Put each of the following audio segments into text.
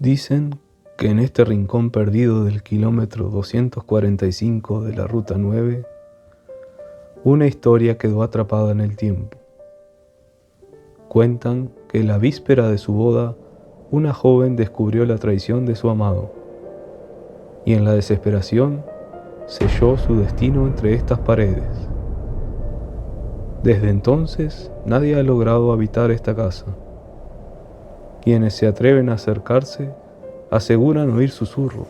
Dicen que en este rincón perdido del kilómetro 245 de la Ruta 9, una historia quedó atrapada en el tiempo. Cuentan que la víspera de su boda, una joven descubrió la traición de su amado, y en la desesperación selló su destino entre estas paredes. Desde entonces, nadie ha logrado habitar esta casa. Quienes se atreven a acercarse aseguran oír susurros,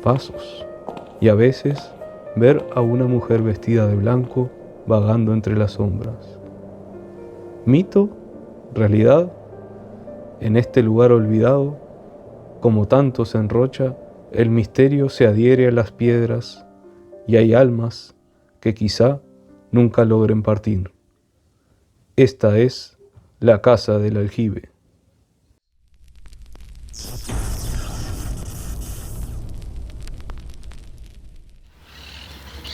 pasos y a veces ver a una mujer vestida de blanco vagando entre las sombras. ¿Mito? ¿Realidad? En este lugar olvidado, como tanto se enrocha, el misterio se adhiere a las piedras y hay almas que quizá nunca logren partir. Esta es la casa del aljibe.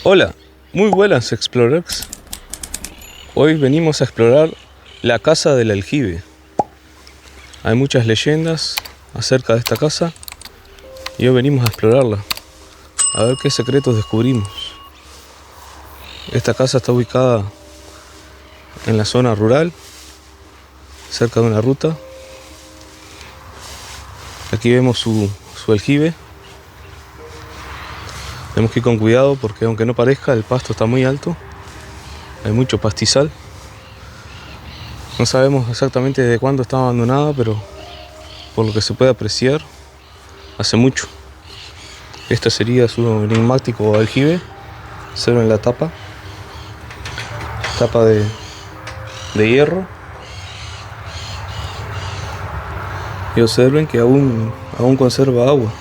Hola, muy buenas Explorers. Hoy venimos a explorar la casa del aljibe. Hay muchas leyendas acerca de esta casa y hoy venimos a explorarla, a ver qué secretos descubrimos. Esta casa está ubicada en la zona rural, cerca de una ruta. Aquí vemos su aljibe. Tenemos que ir con cuidado porque aunque no parezca, el pasto está muy alto. Hay mucho pastizal. No sabemos exactamente de cuándo está abandonada, pero por lo que se puede apreciar, hace mucho. Este sería su enigmático aljibe. Observen en la tapa. Tapa de hierro. Y observen que aún conserva agua.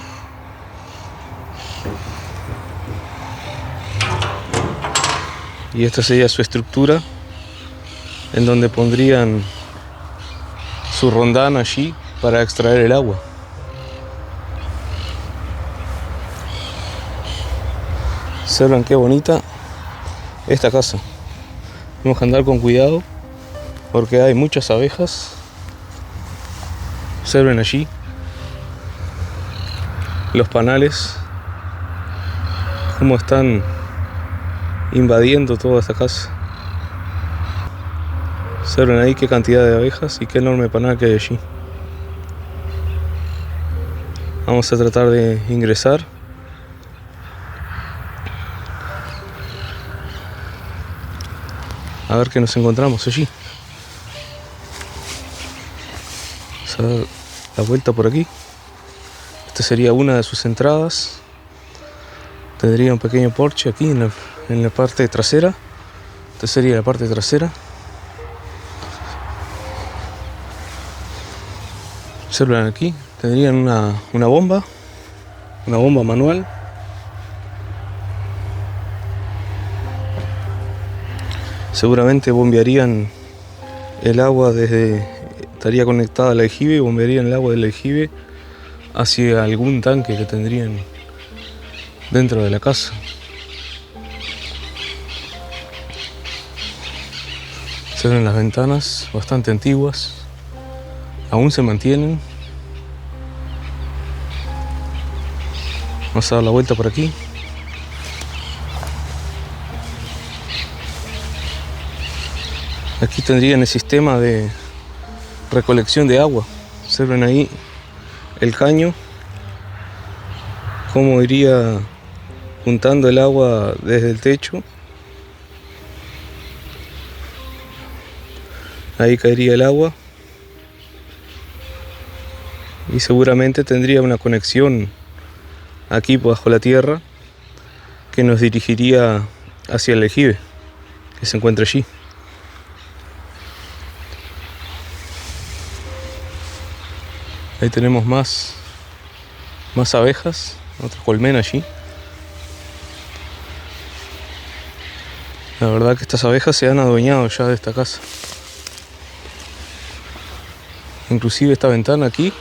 Y esta sería su estructura, en donde pondrían su rondán allí para extraer el agua. Observen qué bonita esta casa. Tenemos que andar con cuidado porque hay muchas abejas. Observen allí los panales, cómo están invadiendo toda esta casa. Observen ahí qué cantidad de abejas y qué enorme panal que hay allí. Vamos a tratar de ingresar. A ver qué nos encontramos allí. Vamos a dar la vuelta por aquí. Esta sería una de sus entradas. Tendría un pequeño porche aquí en la parte trasera. Esta sería la parte trasera. Observen aquí, tendrían una bomba manual. Seguramente bombearían el agua estaría conectada al aljibe y bombearían el agua del aljibe hacia algún tanque que tendrían dentro de la casa. Se ven las ventanas bastante antiguas, aún se mantienen. Vamos a dar la vuelta por aquí. Aquí tendrían el sistema de recolección de agua. Observen ahí el caño, cómo iría juntando el agua desde el techo. Ahí caería el agua y seguramente tendría una conexión aquí bajo la tierra que nos dirigiría hacia el aljibe que se encuentra allí. Ahí tenemos más abejas, otra colmena allí. La verdad que estas abejas se han adueñado ya de esta casa. Inclusive esta ventana aquí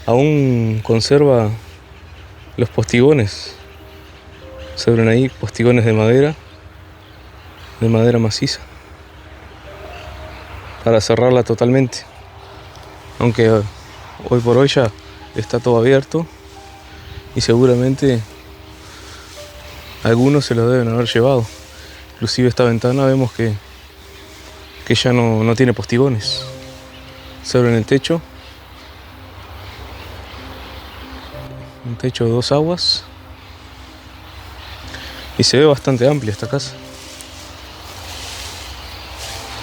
aún conserva los postigones. Se ven ahí postigones de madera maciza, para cerrarla totalmente. Aunque hoy por hoy ya está todo abierto y seguramente algunos se lo deben haber llevado. Inclusive esta ventana vemos que ya no tiene postigones. Solo en el techo, un techo de 2 aguas, y se ve bastante amplia esta casa.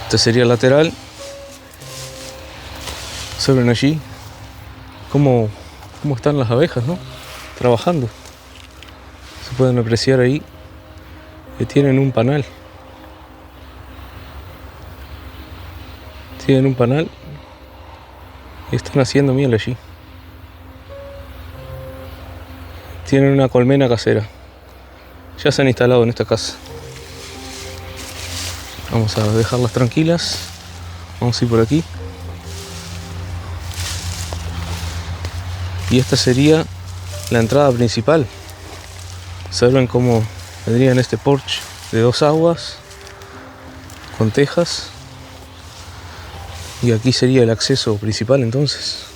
Este sería el lateral. Solo en allí cómo están las abejas, ¿no? Trabajando. Se pueden apreciar ahí que tienen un panal. Tienen un panal y están haciendo miel allí. Tienen una colmena casera. Ya se han instalado en esta casa. Vamos a dejarlas tranquilas. Vamos a ir por aquí. Y esta sería la entrada principal. Observen cómo vendría en este porche de 2 aguas con tejas. Y aquí sería el acceso principal entonces.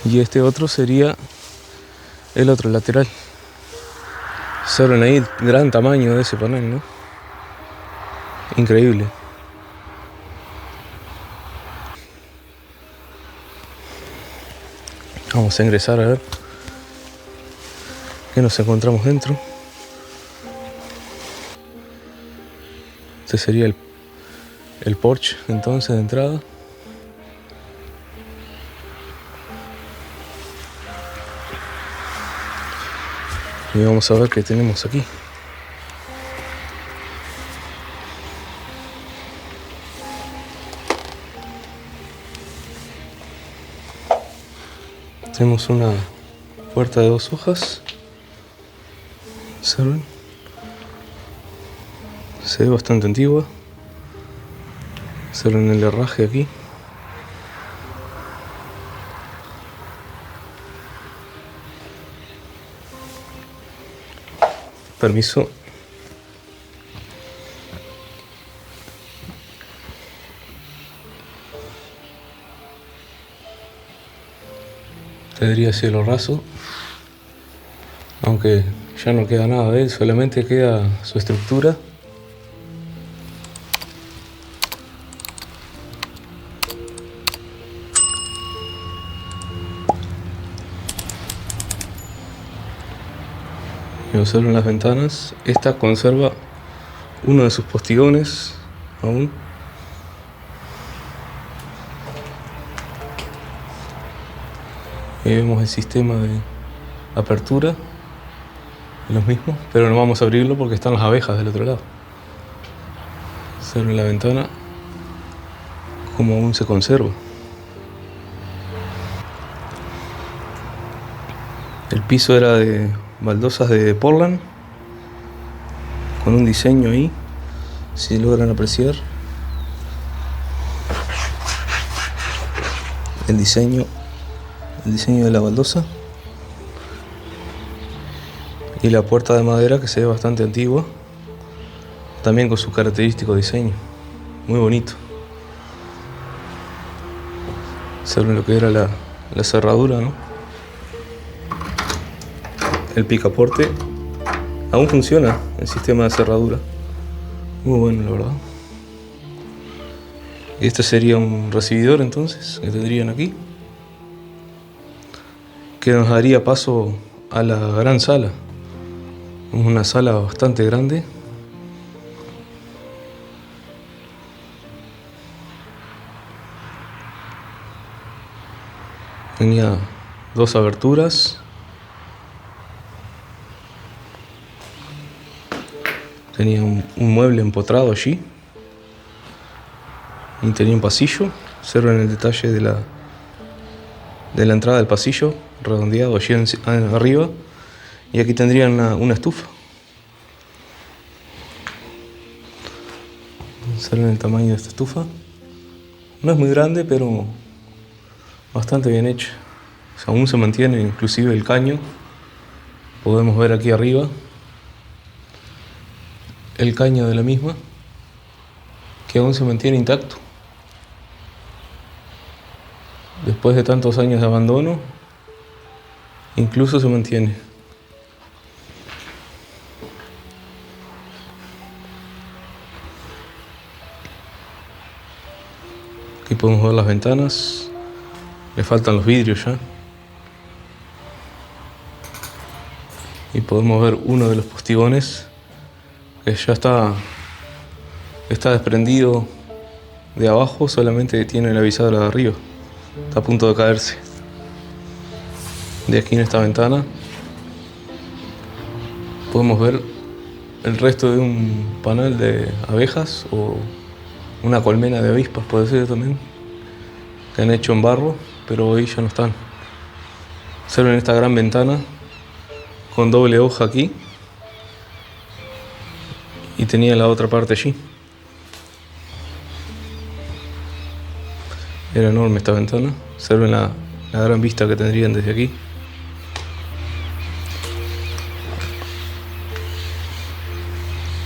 Y este otro sería el otro lateral. Observen ahí el gran tamaño de ese panel, ¿no? Increíble. Vamos a ingresar a ver qué nos encontramos dentro. Este sería el porche entonces de entrada. Y vamos a ver qué tenemos aquí. Tenemos una puerta de 2 hojas. ¿Observen? Se ve bastante antigua. Observen el herraje aquí. Permiso. Tendría cielo raso, aunque ya no queda nada de él, solamente queda su estructura. Y observen las ventanas. Esta conserva uno de sus postigones aún. Ahí vemos el sistema de apertura de los mismos, pero no vamos a abrirlo porque están las abejas del otro lado. Observen la ventana como aún se conserva. El piso era de baldosas de Portland con un diseño ahí, si logran apreciar el diseño de la baldosa, y la puerta de madera que se ve bastante antigua, también con su característico diseño, muy bonito. Saben lo que era la cerradura, ¿no? El picaporte aún funciona, el sistema de cerradura, muy bueno la verdad. Y este sería un recibidor entonces que tendrían aquí, que nos daría paso a la gran sala. Una sala bastante grande. Tenía 2 aberturas. Tenía un mueble empotrado allí. Y tenía un pasillo. Observen el detalle de la entrada del pasillo, redondeado allí arriba. Y aquí tendrían una estufa. Observen el tamaño de esta estufa. No es muy grande, pero bastante bien hecha. O sea, aún se mantiene inclusive el caño. Podemos ver aquí arriba el caño de la misma, que aún se mantiene intacto. Después de tantos años de abandono, incluso se mantiene. Aquí podemos ver las ventanas. Le faltan los vidrios ya. Y podemos ver uno de los postigones que ya está desprendido de abajo, solamente tiene la bisagra de arriba. Está a punto de caerse. De aquí en esta ventana podemos ver el resto de un panal de abejas o una colmena de avispas, puede ser también, que han hecho en barro, pero hoy ya no están. Observen esta gran ventana con doble hoja aquí y tenía la otra parte allí. Era enorme esta ventana. Observen la gran vista que tendrían desde aquí.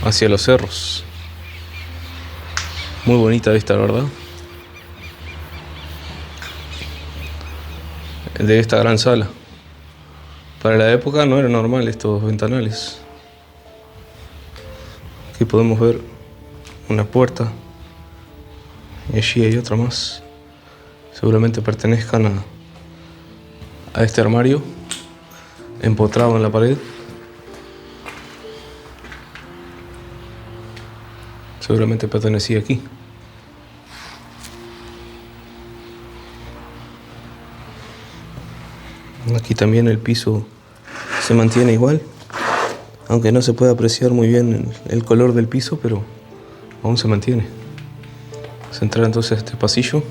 Hacia los cerros. Muy bonita vista, la verdad. De esta gran sala. Para la época no era normal estos ventanales. Aquí podemos ver una puerta. Y allí hay otra más. Seguramente pertenezcan a este armario empotrado en la pared. Seguramente pertenecía aquí. Aquí también el piso se mantiene igual, aunque no se puede apreciar muy bien el color del piso, pero aún se mantiene. Vamos a entrar entonces a este pasillo.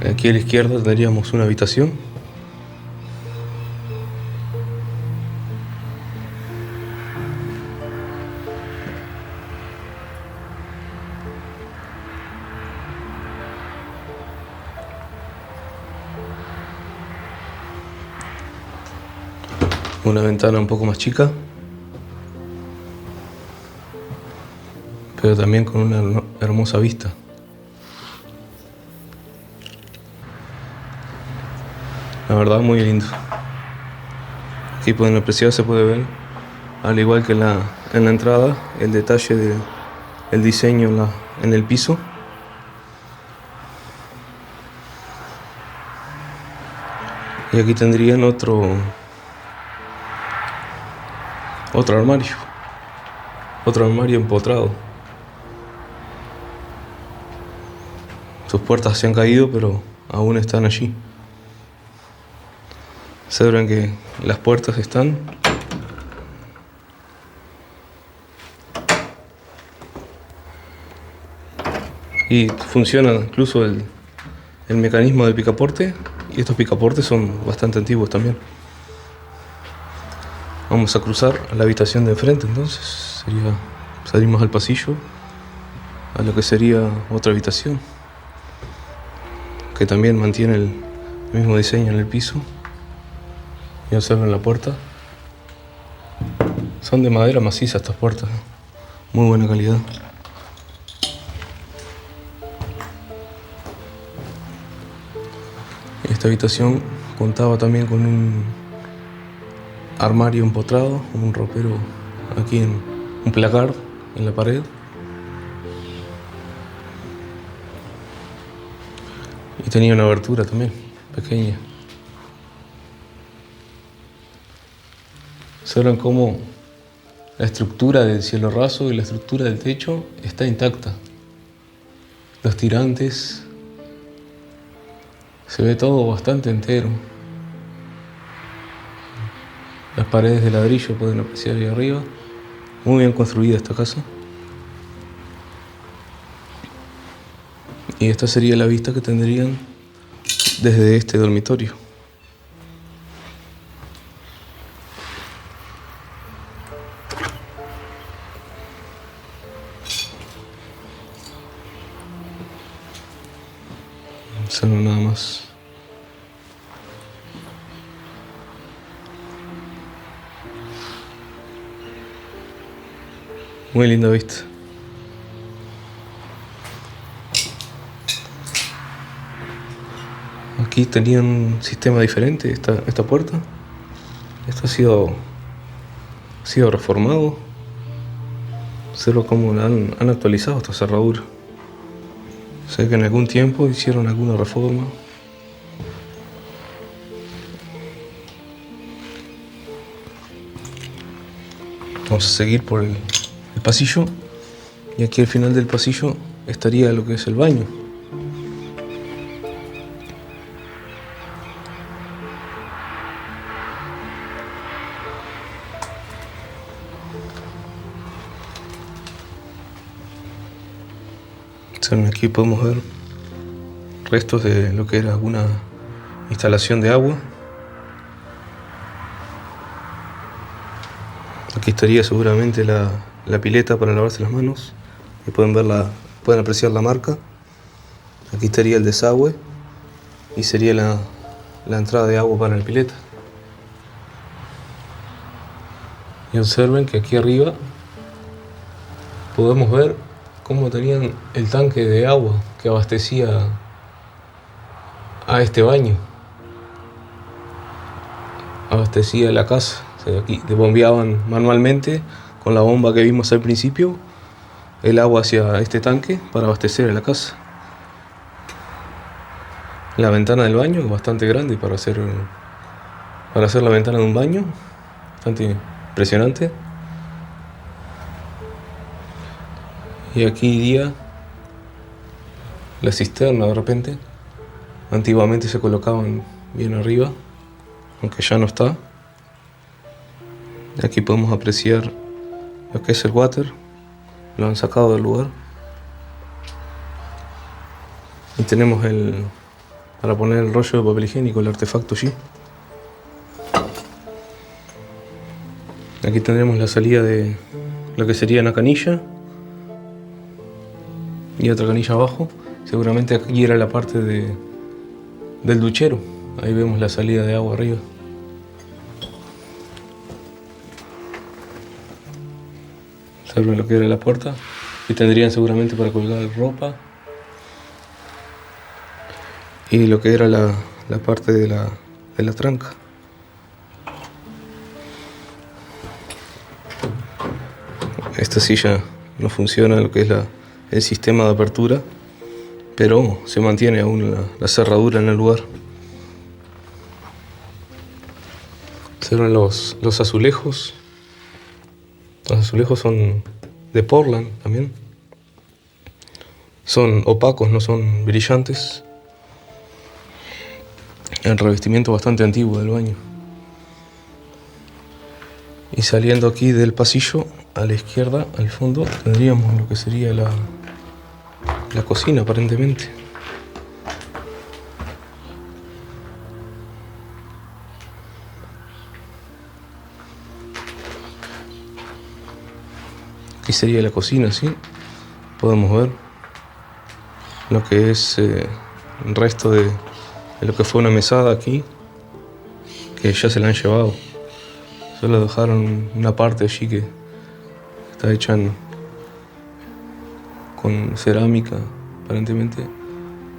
Aquí a la izquierda tendríamos una habitación. Una ventana un poco más chica, pero también con una hermosa vista. La verdad, muy lindo. Aquí pueden apreciar, se puede ver, al igual que en la entrada, el detalle del diseño en el piso. Y aquí tendrían otro armario empotrado. Sus puertas se han caído, pero aún están allí. Observen que las puertas están. Y funciona incluso el mecanismo del picaporte. Y estos picaportes son bastante antiguos también. Vamos a cruzar a la habitación de enfrente, entonces salimos al pasillo, a lo que sería otra habitación, que también mantiene el mismo diseño en el piso. Y observen la puerta. Son de madera maciza estas puertas, muy buena calidad. Esta habitación contaba también con un armario empotrado, un ropero aquí en un placard en la pared. Y tenía una abertura también, pequeña. Observen cómo la estructura del cielo raso y la estructura del techo está intacta. Los tirantes, se ve todo bastante entero. Las paredes de ladrillo pueden apreciar ahí arriba. Muy bien construida esta casa. Y esta sería la vista que tendrían desde este dormitorio. Observen nada más. Muy linda vista. Aquí tenían un sistema diferente, esta puerta. Esto ha sido reformado. Observa cómo han actualizado esta cerradura. Sé que en algún tiempo hicieron alguna reforma. Vamos a seguir por el pasillo. Y aquí al final del pasillo estaría lo que es el baño. Aquí podemos ver restos de lo que era alguna instalación de agua. Aquí estaría seguramente la pileta para lavarse las manos. Y pueden apreciar la marca. Aquí estaría el desagüe y sería la entrada de agua para la pileta. Y observen que aquí arriba podemos ver cómo tenían el tanque de agua que abastecía a este baño. Abastecía la casa. O sea, aquí bombeaban manualmente con la bomba que vimos al principio el agua hacia este tanque para abastecer a la casa. La ventana del baño es bastante grande para hacer la ventana de un baño. Bastante impresionante. Y aquí iría la cisterna de repente. Antiguamente se colocaban bien arriba, aunque ya no está. Aquí podemos apreciar lo que es el water. Lo han sacado del lugar. Y tenemos para poner el rollo de papel higiénico, el artefacto allí. Aquí tendremos la salida de lo que sería una canilla. Y otra canilla abajo. Seguramente aquí era la parte del duchero. Ahí vemos la salida de agua arriba. Observen lo que era la puerta. Y tendrían seguramente para colgar ropa. Y lo que era la parte de la tranca. Esta silla no funciona, lo que es el sistema de apertura, pero se mantiene aún la cerradura en el lugar. Observen los azulejos. Los azulejos son de Portland también. Son opacos, no son brillantes. El revestimiento bastante antiguo del baño. Y saliendo aquí del pasillo, a la izquierda, al fondo, tendríamos lo que sería la cocina, aparentemente. Aquí sería la cocina, ¿sí? Podemos ver lo que es el resto de lo que fue una mesada aquí, que ya se la han llevado. Solo dejaron una parte allí que está hecha con cerámica, aparentemente,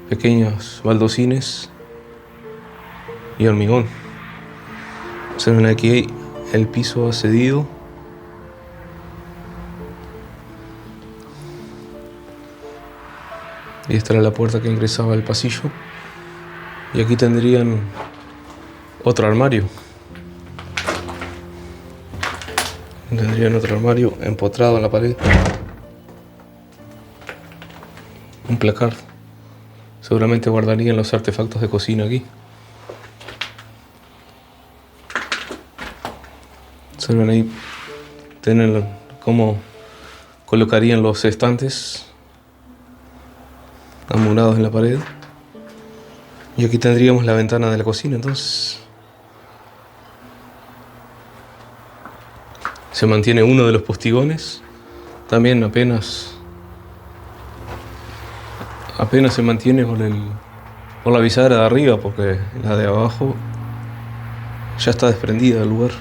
pequeños baldosines y hormigón. Observen aquí el piso ha cedido. Y esta era la puerta que ingresaba al pasillo. Y aquí tendrían otro armario. Tendrían otro armario empotrado en la pared. Un placard. Seguramente guardarían los artefactos de cocina aquí. Observen ahí, tienen cómo colocarían los estantes amurados en la pared. Y aquí tendríamos la ventana de la cocina, entonces. Se mantiene uno de los postigones. También apenas se mantiene por la bisagra de arriba, porque la de abajo ya está desprendida del lugar.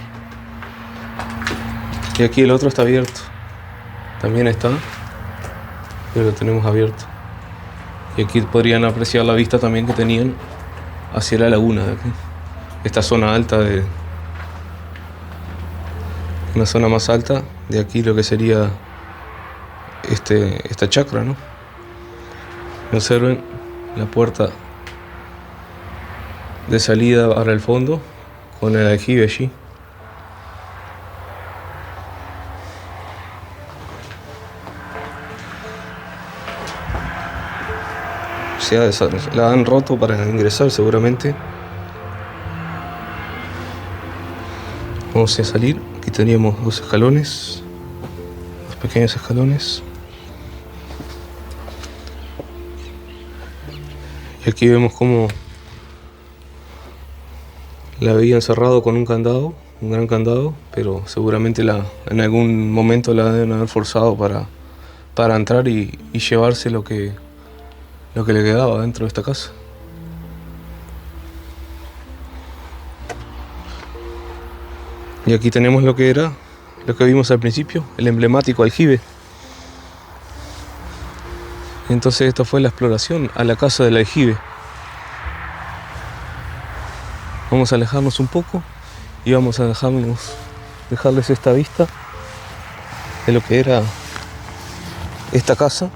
Y aquí el otro está abierto. También está, pero lo tenemos abierto. Y aquí podrían apreciar la vista también que tenían hacia la laguna de aquí. Esta zona alta de... Una zona más alta de aquí, lo que sería esta chacra, ¿no? Observen la puerta de salida para el fondo con el aljibe allí. La han roto para ingresar seguramente. Vamos a salir. Aquí teníamos dos escalones, dos pequeños escalones. Y aquí vemos cómo la habían cerrado con un candado, un gran candado, pero seguramente en algún momento la deben haber forzado para entrar y llevarse lo que le quedaba dentro de esta casa. Y aquí tenemos lo que vimos al principio, el emblemático aljibe. Entonces esta fue la exploración a la casa del aljibe. Vamos a alejarnos un poco y vamos a dejarles esta vista de lo que era esta casa.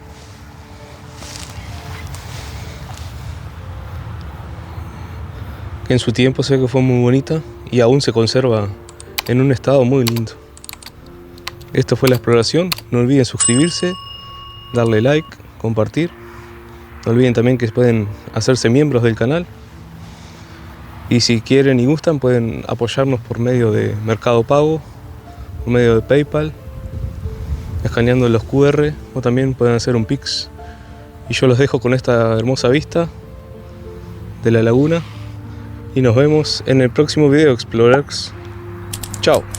Que en su tiempo sé que fue muy bonita y aún se conserva en un estado muy lindo. Esta fue la exploración. No olviden suscribirse, darle like, compartir. No olviden también que pueden hacerse miembros del canal. Y si quieren y gustan, pueden apoyarnos por medio de Mercado Pago, por medio de PayPal, escaneando los QR, o también pueden hacer un Pix. Y yo los dejo con esta hermosa vista de la laguna. Y nos vemos en el próximo video, Explorers. Chao.